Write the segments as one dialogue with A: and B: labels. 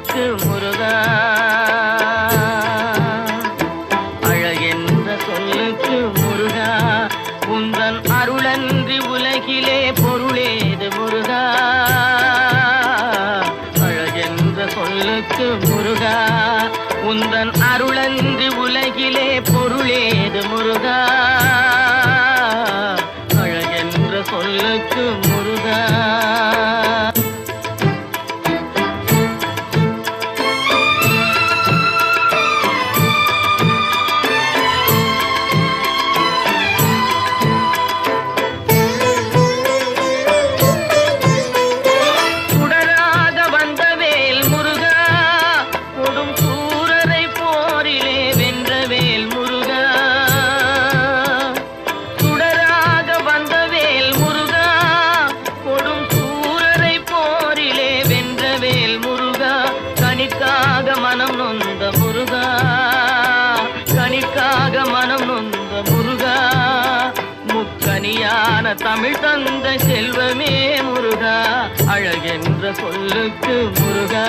A: சொல்லுக்கு முருகா, அழகென்ற சொல்லுக்கு முருகா, உந்தன் அருளன்றி உலகிலே பொருளேது முருகா. அழகென்ற சொல்லுக்கு முருகா, உந்தன் அருளன்றி உலகிலே பொருளேது முருகா. அழகென்ற சொல்லுக்கு முருகா. கனிக்காக மனம் நொந்த முருகா, கனிக்காக மனம் நொந்த முருகா, முக்கனியான தமிழ் தந்த செல்வமே முருகா. அழகென்ற சொல்லுக்கு முருகா.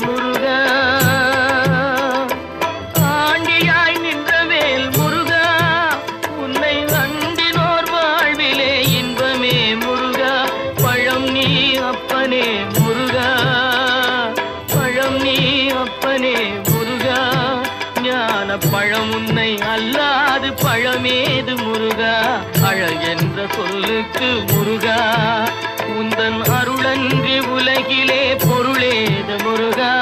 A: முருகா, ஆண்டியாய் நின்றவேல் முருகா, உன்னை அண்டினோர் வாழ்விலே இன்பமே முருகா. பழம் நீ அப்பனே முருகா, பழம் நீ அப்பனே முருகா, ஞான பழம் உன்னை அல்லாது பழமேது முருகா. அழகென்ற சொல்லுக்கு முருகா, உந்தன் அருளன்றி உலகிலே பொருளேது முருகா.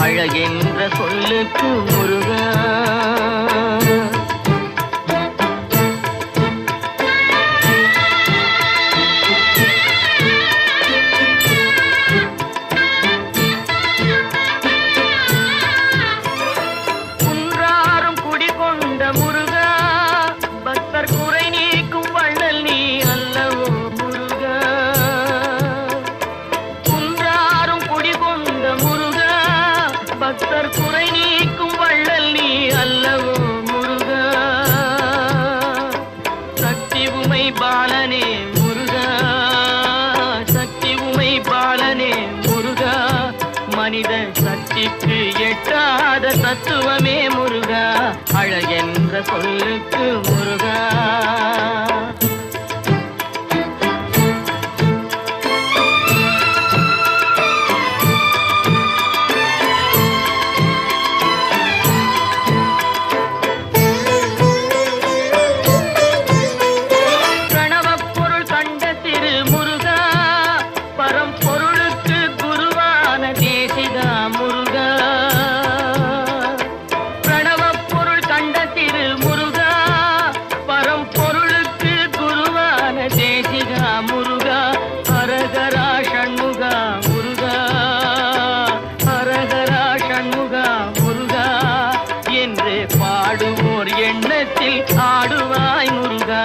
A: அழகென்ற சொல்லுக்கு முருகா. குன்றாரும் குடிகொண்ட முருகா, பக்தர் குறை நீக்கும் வள்ளல் நீ அல்லவோ முருகா. குன்றாரும் குடிகொண்ட முருகா, பக்தர் குறை நீக்கும் வள்ளல் நீ அல்லவோ முருகா. சக்தி உமை பாலனே முருகா, சக்தி உமை பாலனே முருகா, மனித சக்திக்கு எட்டாத தத்துவமே முருகா. அழகென்ற சொல்லுக்கு முருகா. முருகா, ஹரஹரா ஷண்முகா முருகா, ஹரஹரா ஷண்முகா முருகா என்று பாடுவோர் எண்ணத்தில் ஆடுவாய் முருகா.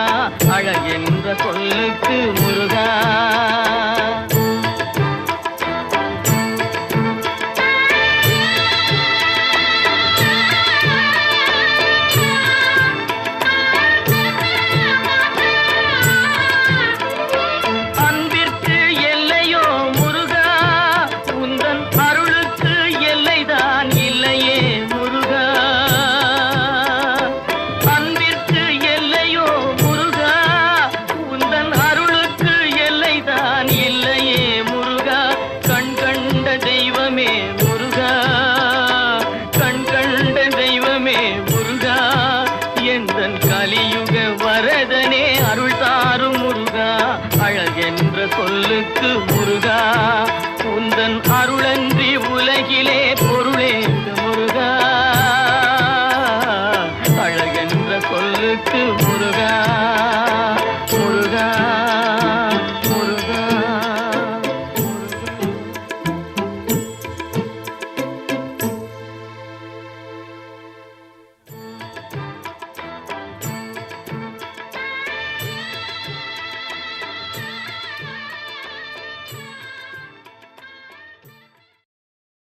A: அழகென்ற சொல்லுக்கு முருகா. கலியுக வரதனே அருள் தாரும் முருகா. அழகென்ற சொல்லுக்கு முருகா, உந்தன் அருளன்றி உலகிலே பொருளேது முருகா. அழகென்ற சொல்லுக்கு முருகா.